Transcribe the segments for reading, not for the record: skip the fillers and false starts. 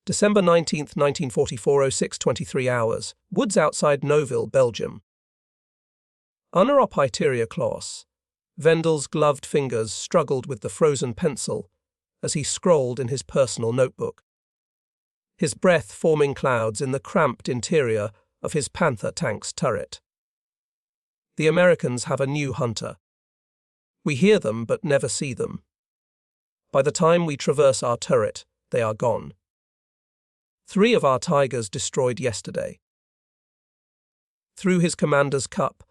December 19, 1944, 06:23 hours, woods outside Neuville, Belgium. Under Opiteria Klaus, Vendel's gloved fingers struggled with the frozen pencil as he scrolled in his personal notebook, his breath forming clouds in the cramped interior of his Panther tank's turret. The Americans have a new hunter. We hear them but never see them. By the time we traverse our turret, they are gone. 3 of our Tigers destroyed yesterday. Through his commander's cup,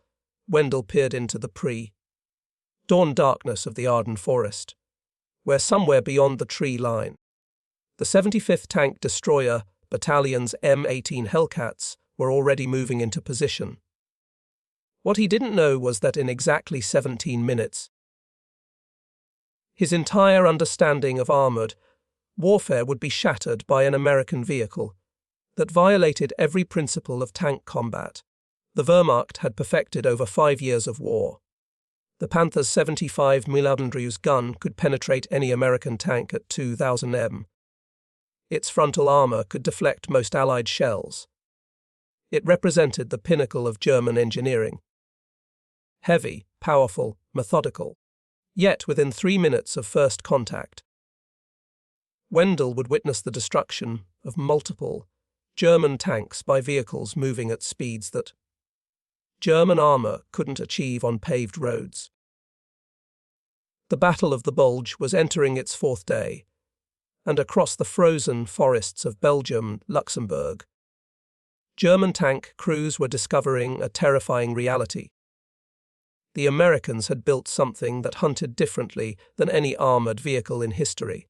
Wendell peered into the pre-dawn darkness of the Ardennes forest, where somewhere beyond the tree line, the 75th Tank Destroyer Battalion's M18 Hellcats were already moving into position. What he didn't know was that in exactly 17 minutes, his entire understanding of armored warfare would be shattered by an American vehicle that violated every principle of tank combat the Wehrmacht had perfected over 5 years of war. The Panther's 75 mm gun could penetrate any American tank at 2,000 m. Its frontal armor could deflect most Allied shells. It represented the pinnacle of German engineering. Heavy, powerful, methodical. Yet within 3 minutes of first contact, Wendell would witness the destruction of multiple German tanks by vehicles moving at speeds that German armor couldn't achieve on paved roads. The Battle of the Bulge was entering its 4th day, and across the frozen forests of Belgium, Luxembourg, German tank crews were discovering a terrifying reality. The Americans had built something that hunted differently than any armored vehicle in history.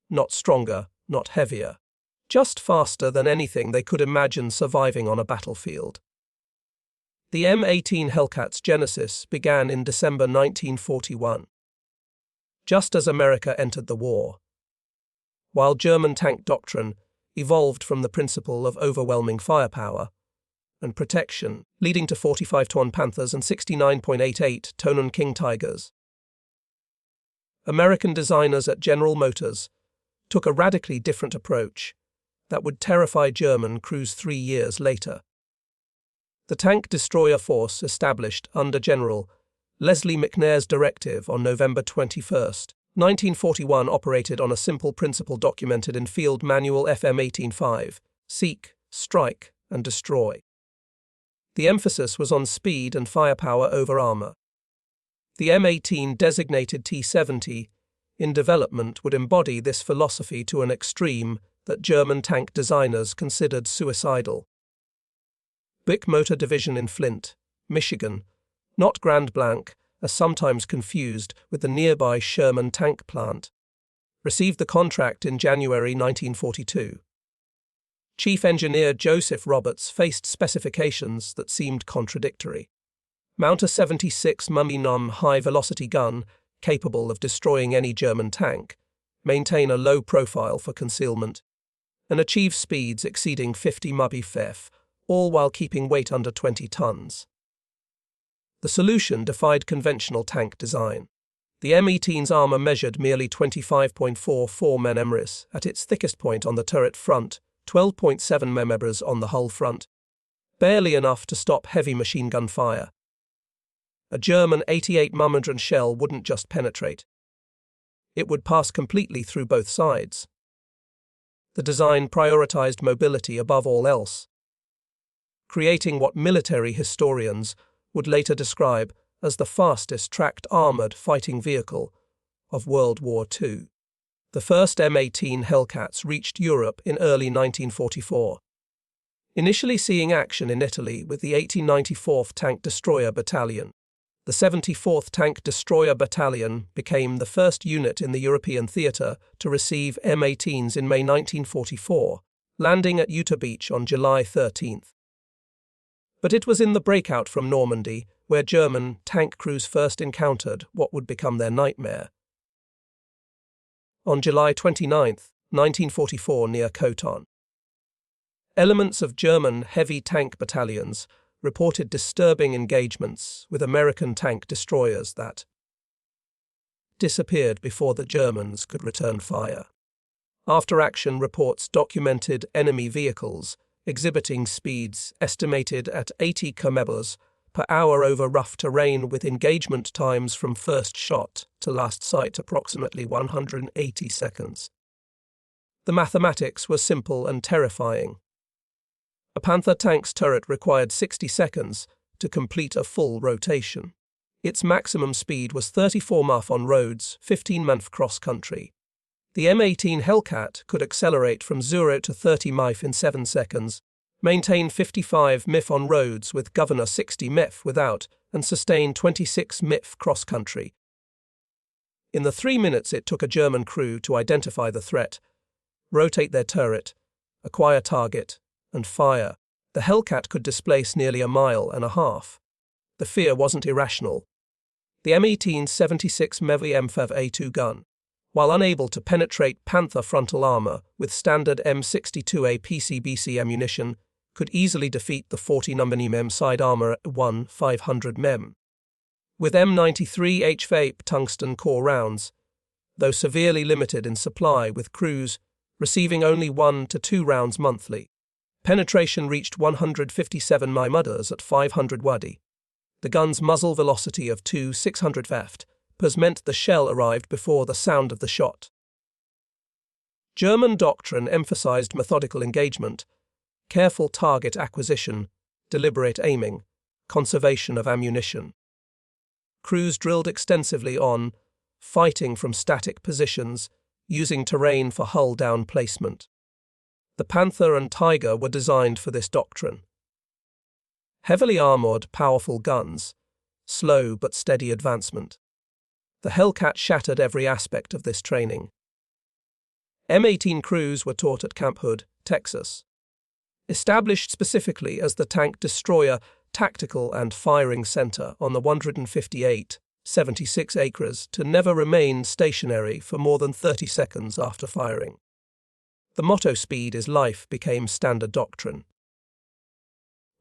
Not stronger, not heavier, just faster than anything they could imagine surviving on a battlefield. The M18 Hellcat's genesis began in December 1941, just as America entered the war. While German tank doctrine evolved from the principle of overwhelming firepower and protection, leading to 45-ton Panthers and 69.88-ton King Tigers, American designers at General Motors took a radically different approach that would terrify German crews 3 years later. The Tank Destroyer Force, established under General Leslie McNair's directive on November 21, 1941, operated on a simple principle documented in Field Manual FM 18.5, Seek, Strike, and Destroy. The emphasis was on speed and firepower over armor. The M18, designated T-70, in development, would embody this philosophy to an extreme that German tank designers considered suicidal. BIC Motor Division in Flint, Michigan, not Grand Blanc, as sometimes confused with the nearby Sherman tank plant, received the contract in January 1942. Chief Engineer Joseph Roberts faced specifications that seemed contradictory. Mount a 76 mm high-velocity gun capable of destroying any German tank, maintain a low profile for concealment, and achieve speeds exceeding 50 mph, all while keeping weight under 20 tons. The solution defied conventional tank design. The M18's armor measured merely 25.44 mm at its thickest point on the turret front, 12.7 mm on the hull front, barely enough to stop heavy machine gun fire. A German 88 mm shell wouldn't just penetrate. It would pass completely through both sides. The design prioritized mobility above all else, creating what military historians would later describe as the fastest tracked armored fighting vehicle of World War II. The first M18 Hellcats reached Europe in early 1944, initially seeing action in Italy with the 1894th Tank Destroyer Battalion. The 74th Tank Destroyer Battalion became the first unit in the European theatre to receive M18s in May 1944, landing at Utah Beach on July 13th. But it was in the breakout from Normandy where German tank crews first encountered what would become their nightmare. On July 29, 1944, near Coton, elements of German heavy tank battalions reported disturbing engagements with American tank destroyers that disappeared before the Germans could return fire. After-action reports documented enemy vehicles exhibiting speeds estimated at 80 km per hour over rough terrain, with engagement times from first shot to last sight approximately 180 seconds. The mathematics were simple and terrifying. A Panther tank's turret required 60 seconds to complete a full rotation. Its maximum speed was 34 mph on roads, 15 mph cross-country. The M18 Hellcat could accelerate from 0 to 30 mph in 7 seconds, maintain 55 mph on roads with governor 60 mph without, and sustain 26 mph cross-country. In the 3 minutes it took a German crew to identify the threat, rotate their turret, acquire target, and fire, the Hellcat could displace nearly a mile and a half. The fear wasn't irrational. The M18's 76 mm MFAV-A2 gun, while unable to penetrate Panther frontal armor with standard M62A PCBC ammunition, could easily defeat the 40 mm side armor at 500 mm. With M93 HVAP tungsten core rounds, though severely limited in supply with crews receiving only 1 to 2 rounds monthly, penetration reached 157 mm at 500 WWII. The gun's muzzle velocity of 600 ft/s meant the shell arrived before the sound of the shot. German doctrine emphasized methodical engagement, careful target acquisition, deliberate aiming, conservation of ammunition. Crews drilled extensively on fighting from static positions, using terrain for hull-down placement. The Panther and Tiger were designed for this doctrine. Heavily armoured, powerful guns, slow but steady advancement. The Hellcat shattered every aspect of this training. M18 crews were taught at Camp Hood, Texas. Established specifically as the tank destroyer tactical and firing center on the 158.76 acres to never remain stationary for more than 30 seconds after firing. The motto "Speed is life" became standard doctrine.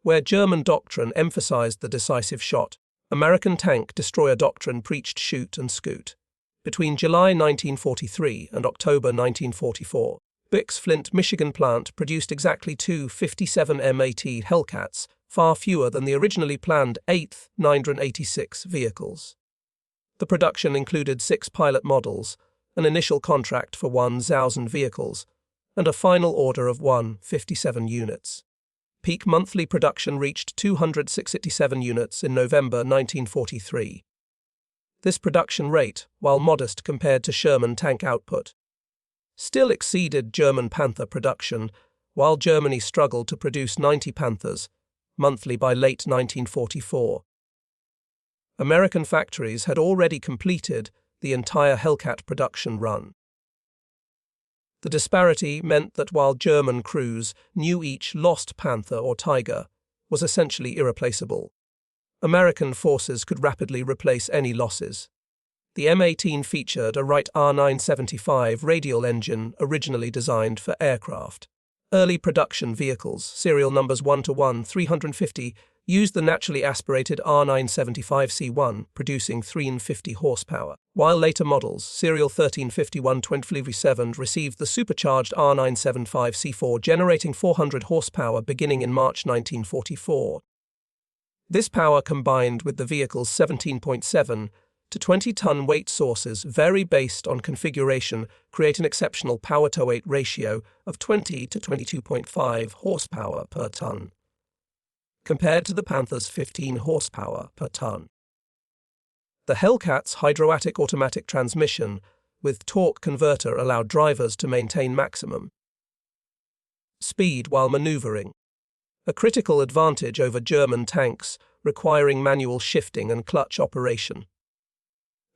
Where German doctrine emphasized the decisive shot, American tank destroyer doctrine preached shoot and scoot. Between July 1943 and October 1944, BWII's Flint, Michigan plant produced exactly 2 57 M18 Hellcats, far fewer than the originally planned 8th 986 vehicles. The production included 6 pilot models, an initial contract for 1,000 vehicles, and a final order of 157 units. Peak monthly production reached 267 units in November 1943. This production rate, while modest compared to Sherman tank output, still exceeded German Panther production, while Germany struggled to produce 90 Panthers monthly by late 1944. American factories had already completed the entire Hellcat production run. The disparity meant that while German crews knew each lost Panther or Tiger was essentially irreplaceable, American forces could rapidly replace any losses. The M18 featured a Wright R975 radial engine originally designed for aircraft. Early production vehicles, serial numbers 1-1-350, used the naturally aspirated R975C1, producing 350 horsepower, while later models, serial 1351-2057, received the supercharged R975C4, generating 400 horsepower beginning in March 1944. This power, combined with the vehicle's 17.7 to 20-ton weight sources, vary based on configuration, create an exceptional power-to-weight ratio of 20 to 22.5 horsepower per ton, compared to the Panther's 15 horsepower per ton. The Hellcat's hydromatic automatic transmission with torque converter allowed drivers to maintain maximum speed while maneuvering, a critical advantage over German tanks requiring manual shifting and clutch operation.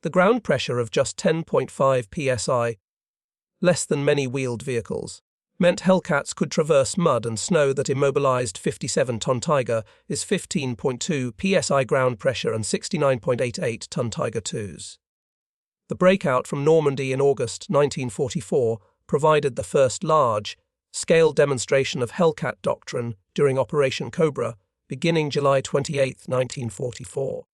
The ground pressure of just 10.5 psi, less than many wheeled vehicles, meant Hellcats could traverse mud and snow that immobilized 57-ton Tiger is 15.2 psi ground pressure and 69.88-ton Tiger IIs. The breakout from Normandy in August 1944 provided the first large-scale demonstration of Hellcat doctrine during Operation Cobra, beginning July 28, 1944.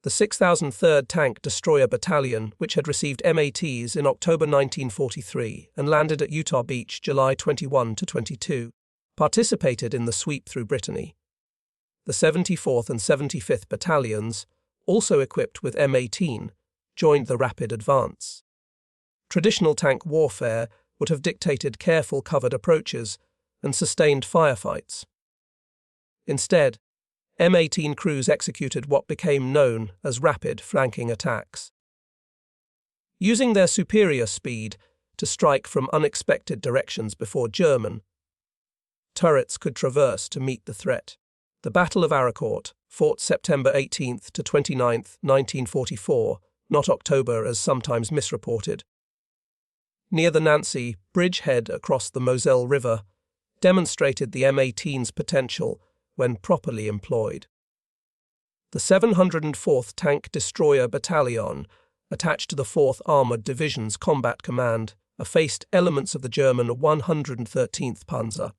The 6003rd Tank Destroyer Battalion, which had received MATs in October 1943 and landed at Utah Beach July 21 to 22, participated in the sweep through Brittany. The 74th and 75th Battalions, also equipped with M18, joined the rapid advance. Traditional tank warfare would have dictated careful covered approaches and sustained firefights. Instead, M18 crews executed what became known as rapid flanking attacks. Using their superior speed to strike from unexpected directions before German turrets could traverse to meet the threat. The Battle of Aracourt, fought September 18th to 29th, 1944, not October as sometimes misreported, near the Nancy bridgehead across the Moselle River, demonstrated the M18's potential when properly employed. The 704th Tank Destroyer Battalion, attached to the 4th Armoured Division's Combat Command, faced elements of the German 113th Panzer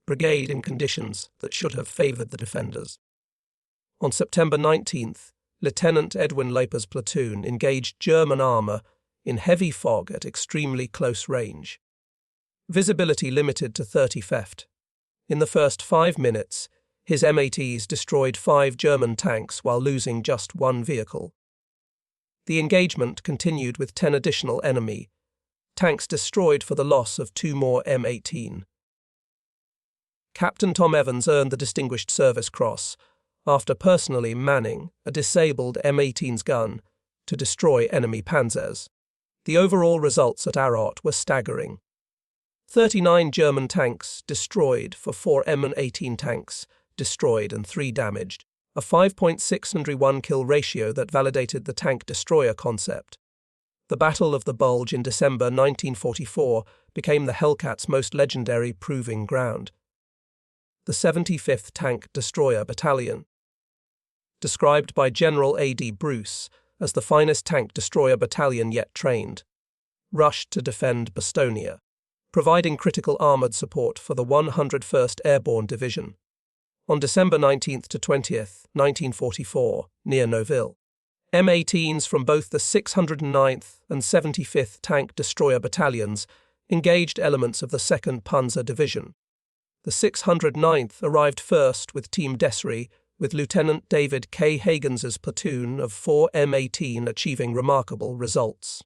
Brigade in conditions that should have favoured the defenders. On September 19th, Lieutenant Edwin Leiper's platoon engaged German armour in heavy fog at extremely close range. Visibility limited to 30 ft. In the first 5 minutes, his MATs destroyed 5 German tanks while losing just 1 vehicle. The engagement continued with 10 additional enemy tanks destroyed for the loss of 2 more M18. Captain Tom Evans earned the Distinguished Service Cross after personally manning a disabled M18's gun to destroy enemy panzers. The overall results at Arot were staggering. 39 German tanks destroyed for 4 M18 tanks destroyed and 3 damaged, a 5.6 kill ratio that validated the tank destroyer concept. The Battle of the Bulge in December 1944 became the Hellcat's most legendary proving ground. The 75th Tank Destroyer Battalion, described by General A.D. Bruce as the finest tank destroyer battalion yet trained, rushed to defend Bastonia, providing critical armoured support for the 101st Airborne Division. On December 19th to 20th, 1944, near Noville, M18s from both the 609th and 75th Tank Destroyer Battalions engaged elements of the 2nd Panzer Division. The 609th arrived first with Team Desri, with Lieutenant David K. Hagens's platoon of 4 M18 achieving remarkable results.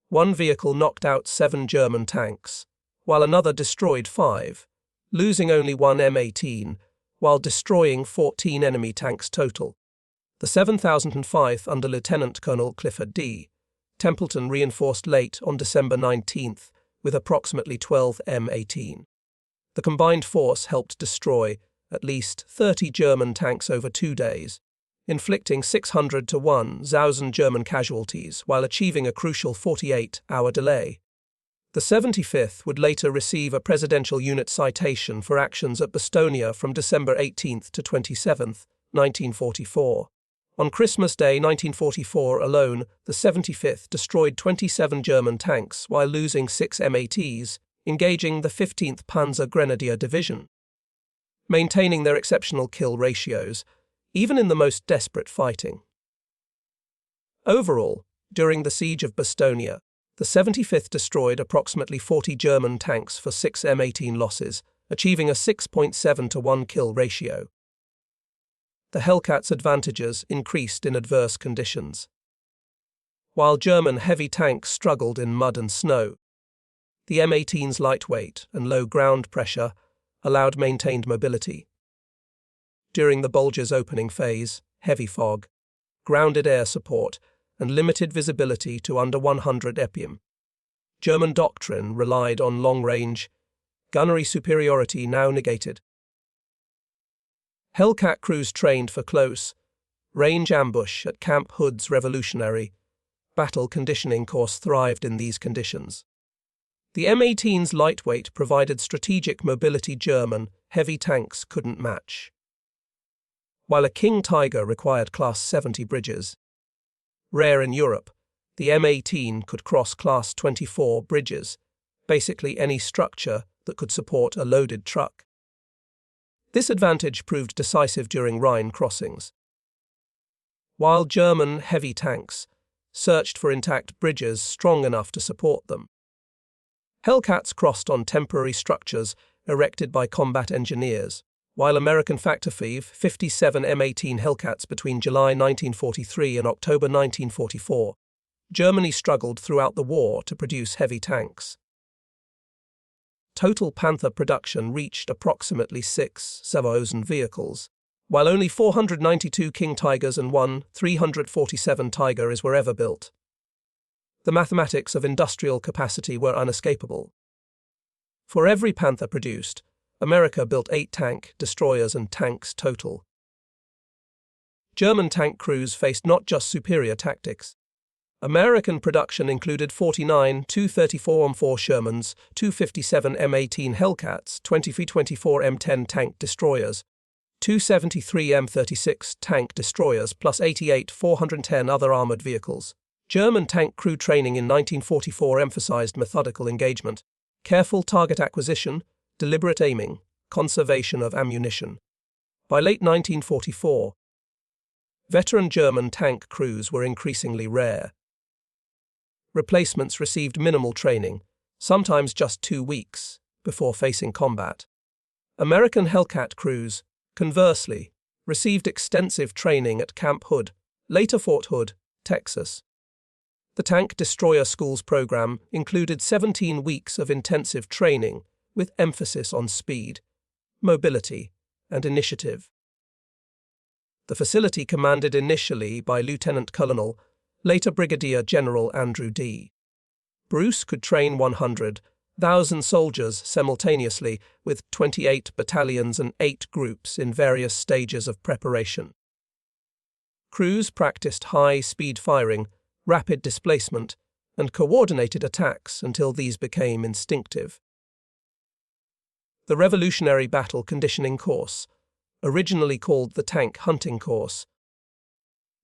1 vehicle knocked out 7 German tanks, while another destroyed 5, losing only 1 M18, while destroying 14 enemy tanks total. The 7005th under Lieutenant Colonel Clifford D. Templeton reinforced late on December 19th with approximately 12 M18. The combined force helped destroy at least 30 German tanks over 2 days, inflicting 600 to 1,000 German casualties while achieving a crucial 48-hour delay. The 75th would later receive a Presidential Unit citation for actions at Bastonia from December 18th to 27th, 1944. On Christmas Day 1944 alone, the 75th destroyed 27 German tanks while losing 6 MATs, engaging the 15th Panzer Grenadier Division, maintaining their exceptional kill ratios, even in the most desperate fighting. Overall, during the siege of Bastonia, the 75th destroyed approximately 40 German tanks for 6 M18 losses, achieving a 6.7 to 1 kill ratio. The Hellcat's advantages increased in adverse conditions. While German heavy tanks struggled in mud and snow, the M18's lightweight and low ground pressure allowed maintained mobility. During the Bulge's opening phase, heavy fog, grounded air support, and limited visibility to under 100 ppm. German doctrine relied on long-range, gunnery superiority now negated. Hellcat crews trained for close range ambush at Camp Hood's Revolutionary battle conditioning course thrived in these conditions. The M18's lightweight provided strategic mobility German heavy tanks couldn't match. While a King Tiger required Class 70 bridges, rare in Europe, the M18 could cross Class 24 bridges, basically any structure that could support a loaded truck. This advantage proved decisive during Rhine crossings. while German heavy tanks searched for intact bridges strong enough to support them. Hellcats crossed on temporary structures erected by combat engineers, while American factor 57 M18 Hellcats between July 1943 and October 1944. Germany struggled throughout the war to produce heavy tanks. Total Panther production reached approximately 6,000 vehicles, while only 492 King Tigers and 347 Tigers were ever built. The mathematics of industrial capacity were unescapable. For every Panther produced, America built 8 tank destroyers and tanks total. German tank crews faced not just superior tactics. American production included 49 234-4 Shermans, 257 M18 Hellcats, 23-24 M10 tank destroyers, 273 M36 tank destroyers, plus 88 410 other armored vehicles. German tank crew training in 1944 emphasized methodical engagement, careful target acquisition, deliberate aiming, conservation of ammunition. By late 1944, veteran German tank crews were increasingly rare. Replacements received minimal training, sometimes just 2 weeks, before facing combat. American Hellcat crews, conversely, received extensive training at Camp Hood, later Fort Hood, Texas. The Tank Destroyer Schools program included 17 weeks of intensive training with emphasis on speed, mobility, and initiative. The facility commanded initially by Lieutenant Colonel, later Brigadier General Andrew D. Bruce could train 100,000 soldiers simultaneously with 28 battalions and 8 groups in various stages of preparation. Crews practiced high-speed firing, rapid displacement, and coordinated attacks until these became instinctive. The Revolutionary Battle Conditioning Course, originally called the Tank Hunting Course,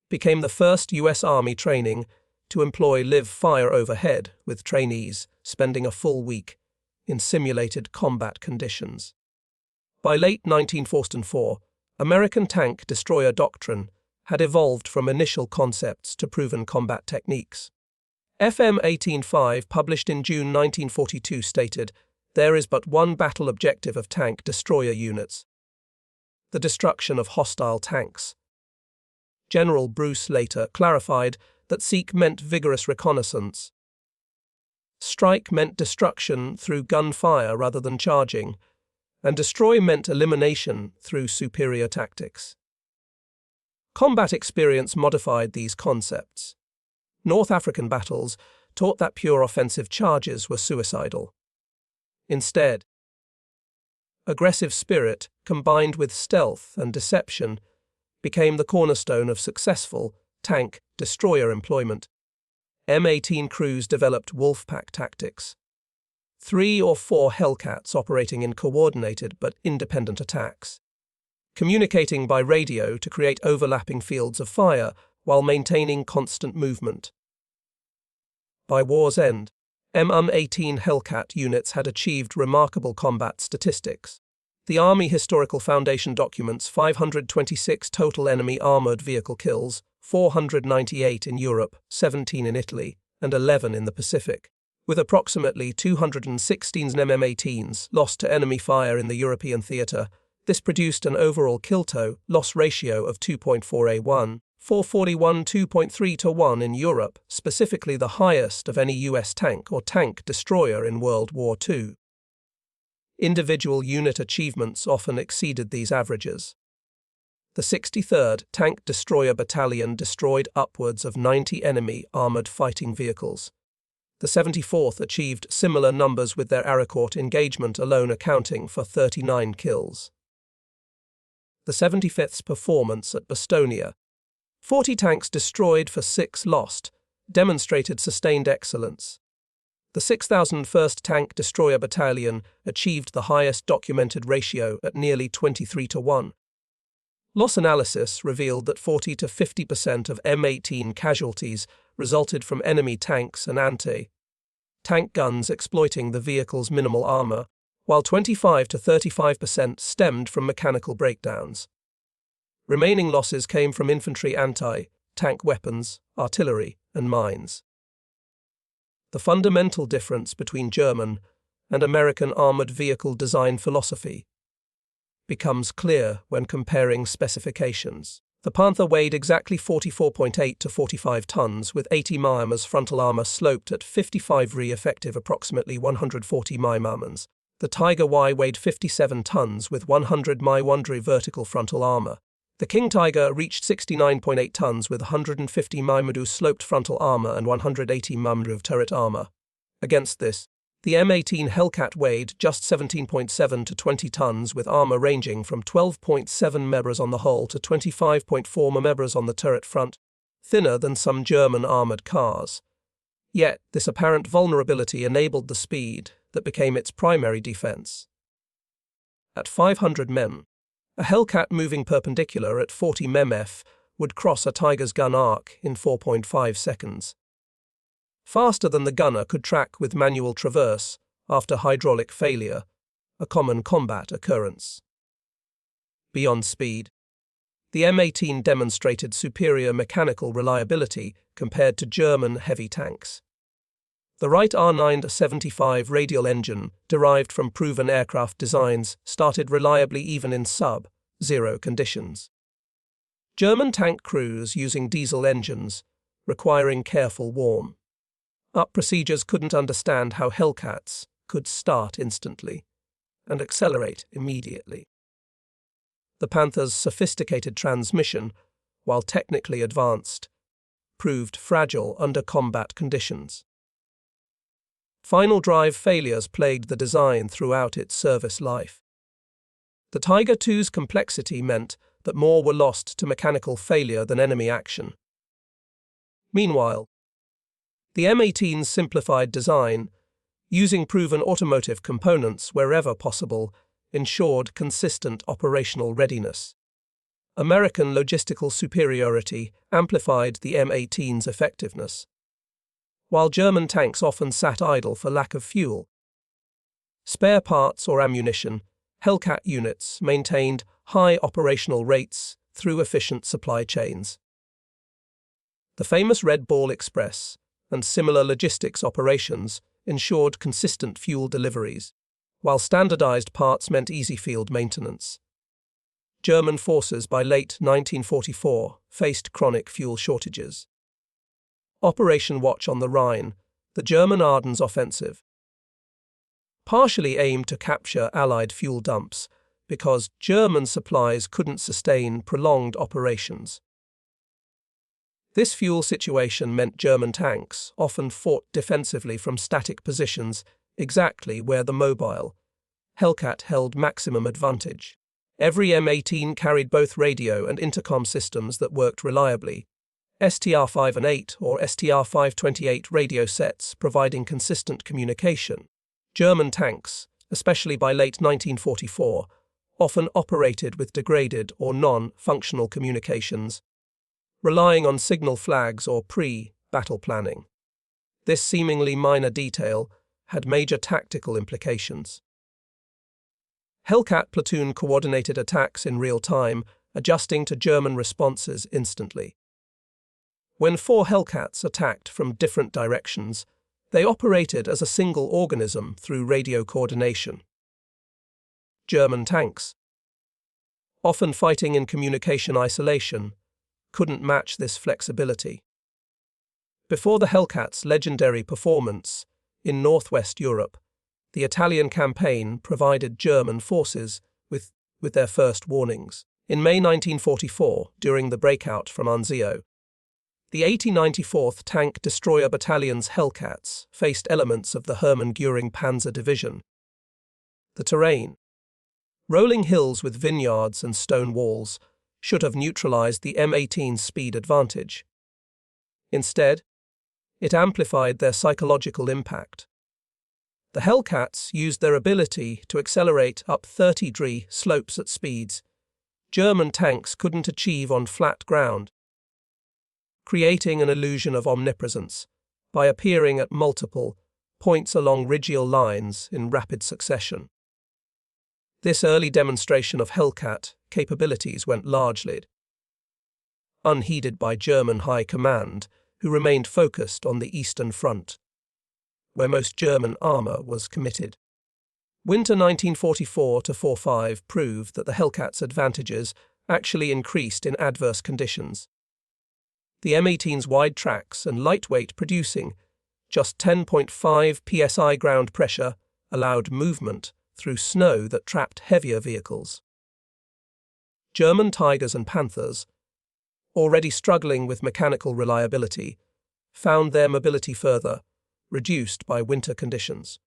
became the first U.S. Army training to employ live fire overhead, with trainees spending a full week in simulated combat conditions. By late 1944, American tank destroyer doctrine had evolved from initial concepts to proven combat techniques. FM 18.5, published in June 1942, stated, "There is but one battle objective of tank destroyer units: the destruction of hostile tanks." General Bruce later clarified that seek meant vigorous reconnaissance. Strike meant destruction through gunfire rather than charging, and destroy meant elimination through superior tactics. Combat experience modified these concepts. North African battles taught that pure offensive charges were suicidal. Instead, aggressive spirit combined with stealth and deception became the cornerstone of successful tank destroyer employment. M18 crews developed wolfpack tactics. 3 or 4 Hellcats operating in coordinated but independent attacks, communicating by radio to create overlapping fields of fire while maintaining constant movement. By war's end, M18 Hellcat units had achieved remarkable combat statistics. The Army Historical Foundation documents 526 total enemy armored vehicle kills, 498 in Europe, 17 in Italy, and 11 in the Pacific, with approximately 216 M18s lost to enemy fire in the European theatre. This produced an overall kill-to-loss ratio of 2.4:1, 441 2.3:1 in Europe, specifically the highest of any U.S. tank or tank destroyer in World War II. Individual unit achievements often exceeded these averages. The 63rd Tank Destroyer Battalion destroyed upwards of 90 enemy armoured fighting vehicles. The 74th achieved similar numbers, with their Aracourt engagement alone accounting for 39 kills. The 75th's performance at Bastonia, 40 tanks destroyed for 6 lost, demonstrated sustained excellence. The 6,001st Tank Destroyer Battalion achieved the highest documented ratio at nearly 23:1. Loss analysis revealed that 40 to 50% of M18 casualties resulted from enemy tanks and anti-tank guns exploiting the vehicle's minimal armor, while 25 to 35% stemmed from mechanical breakdowns. Remaining losses came from infantry anti tank weapons, artillery, and mines. The fundamental difference between German and American armored vehicle design philosophy becomes clear when comparing specifications. The Panther weighed exactly 44.8 to 45 tons with 80 mm frontal armor sloped at 55 Ri effective approximately 140 mm. The Tiger WWII weighed 57 tons with 100 mm vertical frontal armor. The King Tiger reached 69.8 tons with 150 mm sloped frontal armor and 180 mm of turret armor. Against this, the M18 Hellcat weighed just 17.7 to 20 tons with armor ranging from 12.7 mm on the hull to 25.4 mm on the turret front, thinner than some German armored cars. Yet, this apparent vulnerability enabled the speed that became its primary defense. At 500 mem, a Hellcat moving perpendicular at 40 mf would cross a Tiger's gun arc in 4.5 seconds. Faster than the gunner could track with manual traverse after hydraulic failure, a common combat occurrence. Beyond speed, the M18 demonstrated superior mechanical reliability compared to German heavy tanks. The Wright R975 radial engine, derived from proven aircraft designs, started reliably even in sub-zero conditions. German tank crews using diesel engines, requiring careful warm-up procedures, couldn't understand how Hellcats could start instantly and accelerate immediately. The Panther's sophisticated transmission, while technically advanced, proved fragile under combat conditions. Final drive failures plagued the design throughout its service life. The Tiger II's complexity meant that more were lost to mechanical failure than enemy action. Meanwhile, the M18's simplified design, using proven automotive components wherever possible, ensured consistent operational readiness. American logistical superiority amplified the M18's effectiveness, while German tanks often sat idle for lack of fuel, spare parts, or ammunition. Hellcat units maintained high operational rates through efficient supply chains. The famous Red Ball Express and similar logistics operations ensured consistent fuel deliveries, while standardized parts meant easy field maintenance. German forces by late 1944 faced chronic fuel shortages. Operation Watch on the Rhine, the German Ardennes offensive, partially aimed to capture Allied fuel dumps because German supplies couldn't sustain prolonged operations. This fuel situation meant German tanks often fought defensively from static positions exactly where the mobile Hellcat held maximum advantage. Every M18 carried both radio and intercom systems that worked reliably, STR-5 and 8 or STR-528 radio sets providing consistent communication. German tanks, especially by late 1944, often operated with degraded or non-functional communications, relying on signal flags or pre-battle planning. This seemingly minor detail had major tactical implications. Hellcat platoon coordinated attacks in real time, adjusting to German responses instantly. When 4 Hellcats attacked from different directions, they operated as a single organism through radio coordination. German tanks, often fighting in communication isolation, couldn't match this flexibility. Before the Hellcat's legendary performance in Northwest Europe, the Italian campaign provided German forces with their first warnings. In May 1944, during the breakout from Anzio, the 8094th Tank Destroyer Battalion's Hellcats faced elements of the German Panzer Division. The terrain, rolling hills with vineyards and stone walls, should have neutralized the M18's speed advantage. Instead, it amplified their psychological impact. The Hellcats used their ability to accelerate up 30 Dri slopes at speeds German tanks couldn't achieve on flat ground, creating an illusion of omnipresence by appearing at multiple points along radial lines in rapid succession. This early demonstration of Hellcat capabilities went largely unheeded by German high command, who remained focused on the Eastern Front, where most German armour was committed. Winter 1944-45 proved that the Hellcat's advantages actually increased in adverse conditions. The M18's wide tracks and lightweight, producing just 10.5 psi ground pressure, allowed movement through snow that trapped heavier vehicles. German Tigers and Panthers, already struggling with mechanical reliability, found their mobility further reduced by winter conditions.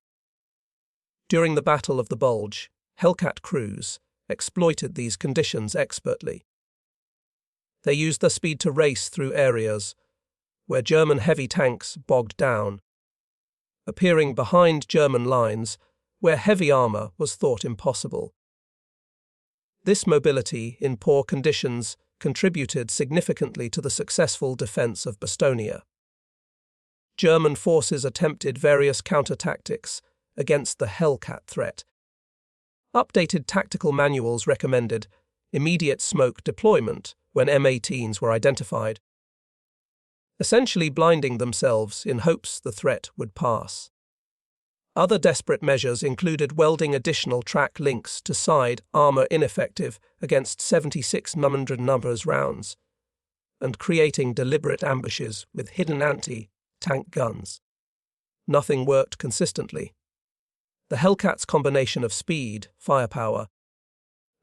During the Battle of the Bulge, Hellcat crews exploited these conditions expertly. They used their speed to race through areas where German heavy tanks bogged down, appearing behind German lines where heavy armour was thought impossible. This mobility in poor conditions contributed significantly to the successful defence of Bastonia. German forces attempted various counter-tactics against the Hellcat threat. Updated tactical manuals recommended immediate smoke deployment when M18s were identified, essentially blinding themselves in hopes the threat would pass. Other desperate measures included welding additional track links to side armour ineffective against 76 mm rounds, and creating deliberate ambushes with hidden anti-tank guns. Nothing worked consistently. The Hellcat's combination of speed, firepower,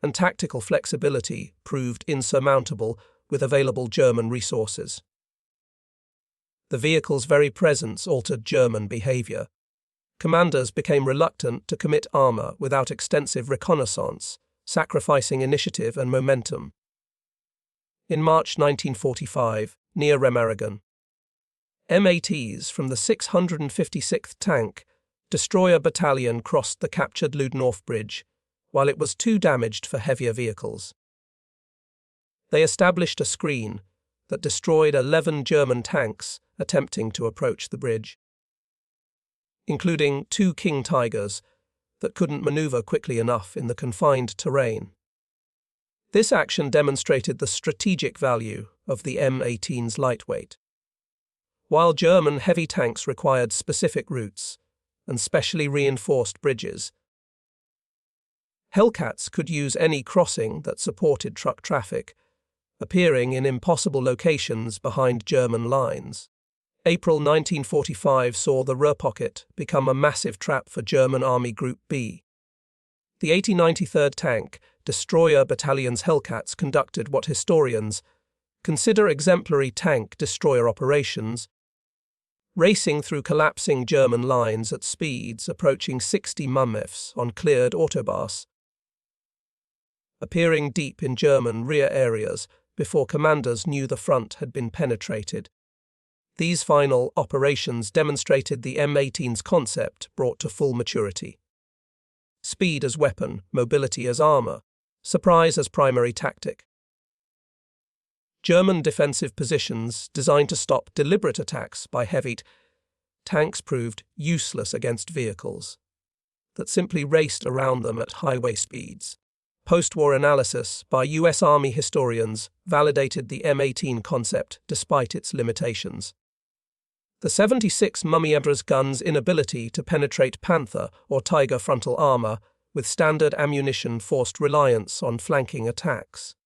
and tactical flexibility proved insurmountable with available German resources. The vehicle's very presence altered German behaviour. Commanders became reluctant to commit armour without extensive reconnaissance, sacrificing initiative and momentum. In March 1945, near Remagen, M80s from the 656th Tank Destroyer Battalion crossed the captured Ludendorff Bridge, while it was too damaged for heavier vehicles. They established a screen that destroyed 11 German tanks attempting to approach the bridge, including 2 King Tigers that couldn't maneuver quickly enough in the confined terrain. This action demonstrated the strategic value of the M18's lightweight. While German heavy tanks required specific routes and specially reinforced bridges, Hellcats could use any crossing that supported truck traffic, appearing in impossible locations behind German lines. April 1945 saw the Ruhr Pocket become a massive trap for German Army Group B. The 8093rd Tank Destroyer Battalion's Hellcats conducted what historians consider exemplary tank-destroyer operations, racing through collapsing German lines at speeds approaching 60 mph on cleared autobahns, appearing deep in German rear areas before commanders knew the front had been penetrated. These final operations demonstrated the M18's concept brought to full maturity. Speed as weapon, mobility as armour, surprise as primary tactic. German defensive positions designed to stop deliberate attacks by heavy tanks proved useless against vehicles that simply raced around them at highway speeds. Post-war analysis by US Army historians validated the M18 concept despite its limitations. The 76 mm's gun's inability to penetrate Panther or Tiger frontal armour with standard ammunition forced reliance on flanking attacks.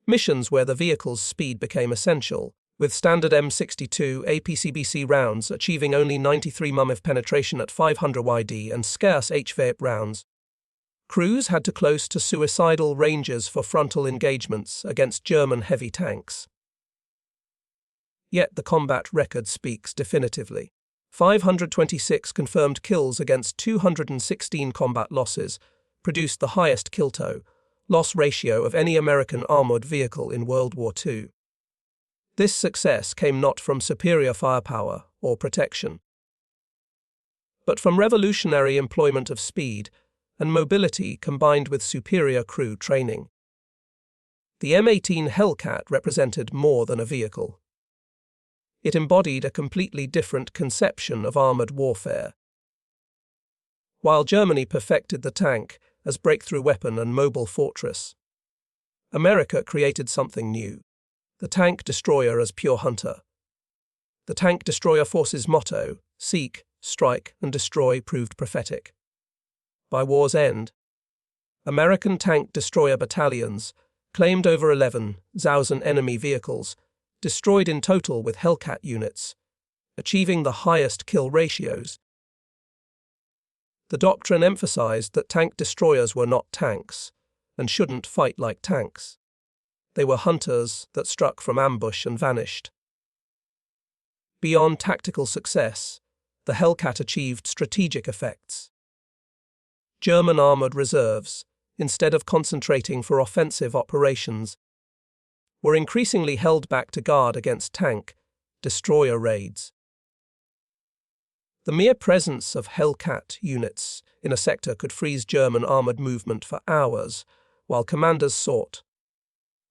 Missions where the vehicle's speed became essential, with standard M62 APCBC rounds achieving only 93 mm penetration at 500 YD and scarce HVAP rounds. Crews had to close to suicidal ranges for frontal engagements against German heavy tanks. Yet the combat record speaks definitively. 526 confirmed kills against 216 combat losses produced the highest kill-to-loss ratio of any American armoured vehicle in World War II. This success came not from superior firepower or protection, but from revolutionary employment of speed and mobility combined with superior crew training. The M18 Hellcat represented more than a vehicle. It embodied a completely different conception of armoured warfare. While Germany perfected the tank as breakthrough weapon and mobile fortress, America created something new: the tank destroyer as pure hunter. The tank destroyer force's motto, seek, strike, and destroy, proved prophetic. By war's end, American tank destroyer battalions claimed over 11,000 enemy vehicles, destroyed in total with Hellcat units, achieving the highest kill ratios. The doctrine emphasized that tank destroyers were not tanks and shouldn't fight like tanks. They were hunters that struck from ambush and vanished. Beyond tactical success, the Hellcat achieved strategic effects. German armored reserves, instead of concentrating for offensive operations, were increasingly held back to guard against tank destroyer raids. The mere presence of Hellcat units in a sector could freeze German armored movement for hours, while commanders sought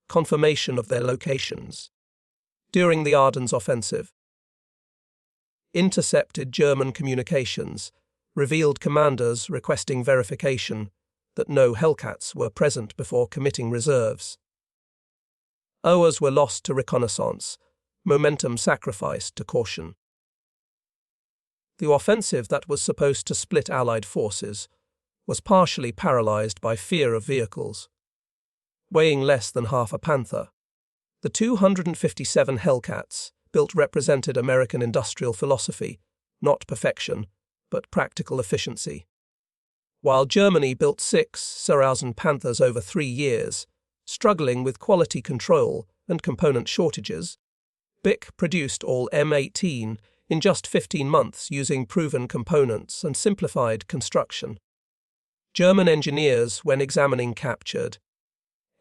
confirmation of their locations. During the Ardennes offensive, intercepted German communications revealed commanders requesting verification that no Hellcats were present before committing reserves. Hours were lost to reconnaissance, momentum sacrificed to caution. The offensive that was supposed to split Allied forces was partially paralyzed by fear of vehicles. Weighing less than half a Panther, the 257 Hellcats built represented American industrial philosophy, not perfection, but practical efficiency. While Germany built 6,000 Panthers over 3 years, struggling with quality control and component shortages, BIC produced all M18 in just 15 months using proven components and simplified construction. German engineers, when examining captured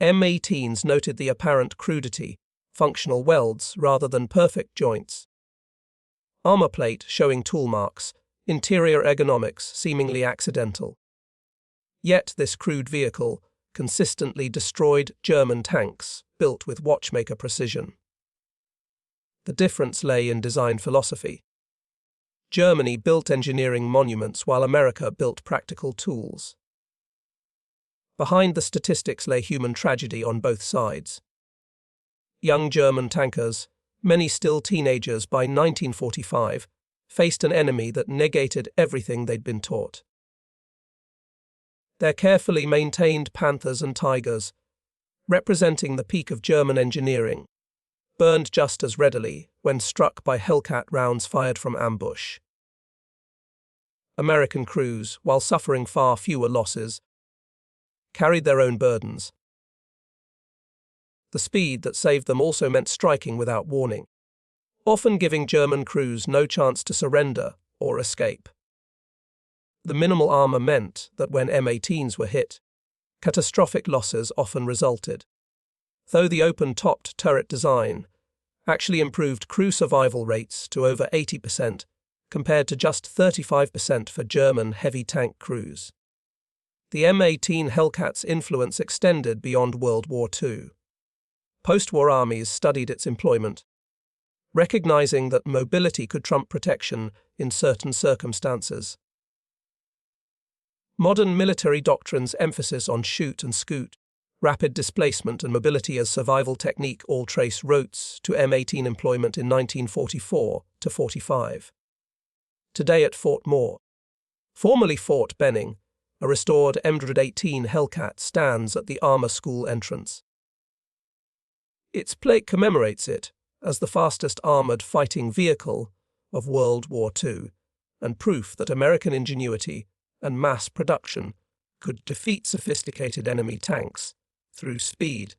M18s, noted the apparent crudity, functional welds rather than perfect joints, armor plate showing tool marks, interior ergonomics seemingly accidental. Yet this crude vehicle consistently destroyed German tanks built with watchmaker precision. The difference lay in design philosophy. Germany built engineering monuments while America built practical tools. Behind the statistics lay human tragedy on both sides. Young German tankers, many still teenagers by 1945, faced an enemy that negated everything they'd been taught. Their carefully maintained Panthers and Tigers, representing the peak of German engineering, burned just as readily when struck by Hellcat rounds fired from ambush. American crews, while suffering far fewer losses, carried their own burdens. The speed that saved them also meant striking without warning, often giving German crews no chance to surrender or escape. The minimal armor meant that when M18s were hit, catastrophic losses often resulted, though the open-topped turret design actually improved crew survival rates to over 80%, compared to just 35% for German heavy tank crews. The M18 Hellcat's influence extended beyond World War II. Post-war armies studied its employment, recognizing that mobility could trump protection in certain circumstances. Modern military doctrine's emphasis on shoot and scoot, rapid displacement and mobility as survival technique all trace roots to M18 employment in 1944 to 45. Today at Fort Moore, formerly Fort Benning, a restored M18 Hellcat stands at the Armour School entrance. Its plate commemorates it as the fastest armoured fighting vehicle of World War II, and proof that American ingenuity and mass production could defeat sophisticated enemy tanks through speed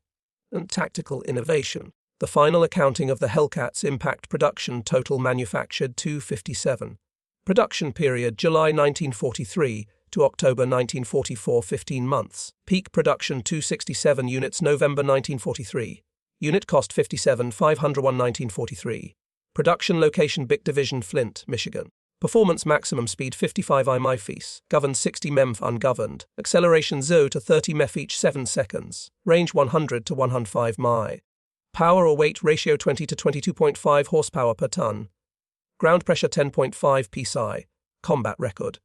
and tactical innovation. The final accounting of the Hellcat's impact: production total manufactured 257. Production period July 1943 to October 1944, 15 months. Peak production 267 units November 1943. Unit cost $57,501 1943. Production location BIC Division Flint, Michigan. Performance maximum speed 55 mi/feet. Governed 60 memph ungoverned. Acceleration 0 to 30 meph each 7 seconds. Range 100 to 105 mi. Power or weight ratio 20 to 22.5 horsepower per ton. Ground pressure 10.5 psi. Combat record.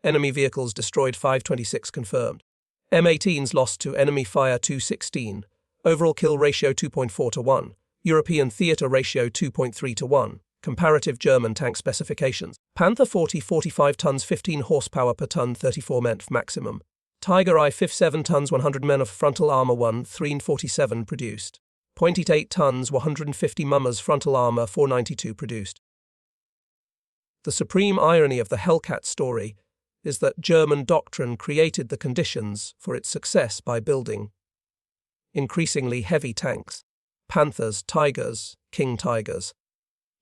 Enemy vehicles destroyed 526 confirmed. M18s lost to enemy fire 216. Overall kill ratio 2.4 to 1. European theatre ratio 2.3 to 1. Comparative German tank specifications. Panther 40 45 tons 15 horsepower per ton 34 menf maximum. Tiger I 57 tons 100 men of frontal armor 1 347 produced. 0.88 tons 150 mummers frontal armor 492 produced. The supreme irony of the Hellcat story is that German doctrine created the conditions for its success by building increasingly heavy tanks, Panthers, Tigers, King Tigers.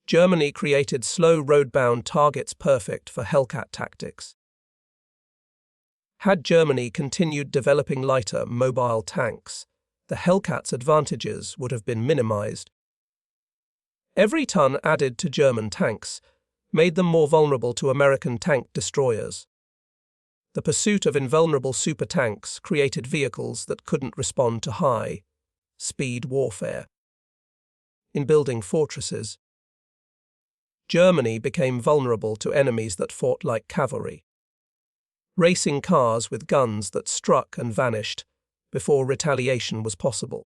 Germany created slow road-bound targets perfect for Hellcat tactics. Had Germany continued developing lighter, mobile tanks, the Hellcat's advantages would have been minimized. Every ton added to German tanks made them more vulnerable to American tank destroyers. The pursuit of invulnerable super tanks created vehicles that couldn't respond to high-speed warfare. In building fortresses, Germany became vulnerable to enemies that fought like cavalry. Racing cars with guns that struck and vanished before retaliation was possible.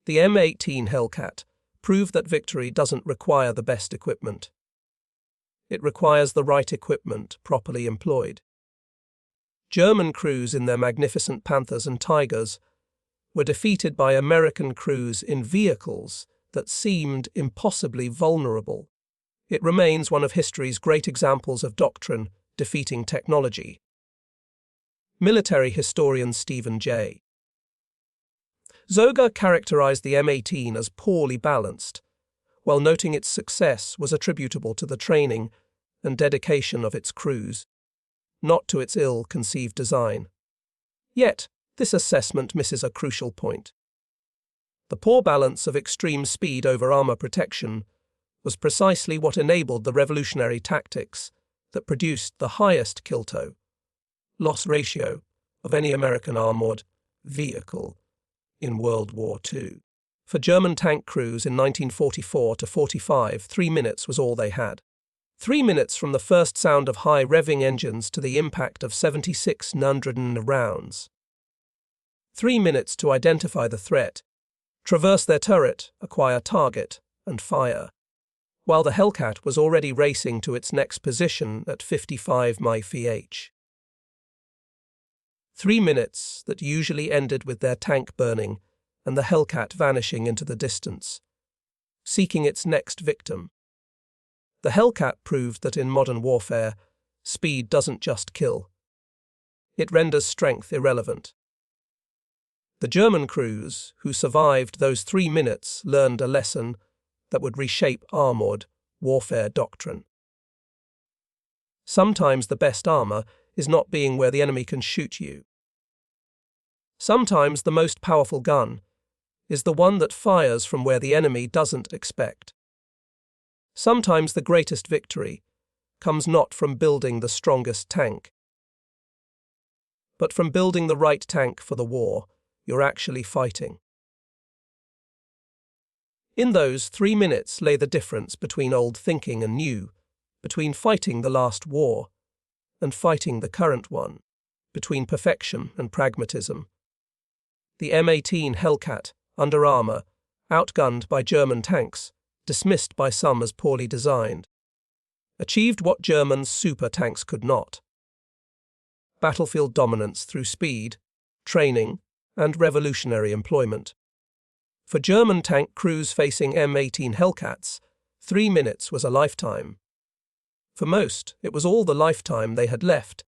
The M18 Hellcat proved that victory doesn't require the best equipment. It requires the right equipment properly employed. German crews in their magnificent Panthers and Tigers were defeated by American crews in vehicles that seemed impossibly vulnerable. It remains one of history's great examples of doctrine defeating technology. Military historian Stephen J. Zoger characterized the M18 as poorly balanced, while noting its success was attributable to the training and dedication of its crews, not to its ill-conceived design. Yet, this assessment misses a crucial point. The poor balance of extreme speed over armor protection was precisely what enabled the revolutionary tactics that produced the highest kill-to-loss ratio of any American armored vehicle in World War II. For German tank crews in 1944 to 45, 3 minutes was all they had. 3 minutes from the first sound of high-revving engines to the impact of 7,600 rounds. 3 minutes to identify the threat, traverse their turret, acquire target, and fire, while the Hellcat was already racing to its next position at 55 mph. 3 minutes that usually ended with their tank burning and the Hellcat vanishing into the distance, seeking its next victim. The Hellcat proved that in modern warfare, speed doesn't just kill. It renders strength irrelevant. The German crews who survived those 3 minutes learned a lesson that would reshape armored warfare doctrine. Sometimes the best armor is not being where the enemy can shoot you. Sometimes the most powerful gun is the one that fires from where the enemy doesn't expect. Sometimes the greatest victory comes not from building the strongest tank, but from building the right tank for the war you're actually fighting. In those 3 minutes lay the difference between old thinking and new, between fighting the last war and fighting the current one, between perfection and pragmatism. The M18 Hellcat, under armor, outgunned by German tanks, dismissed by some as poorly designed, achieved what German super tanks could not: battlefield dominance through speed, training, and revolutionary employment. For German tank crews facing M18 Hellcats, 3 minutes was a lifetime. For most, it was all the lifetime they had left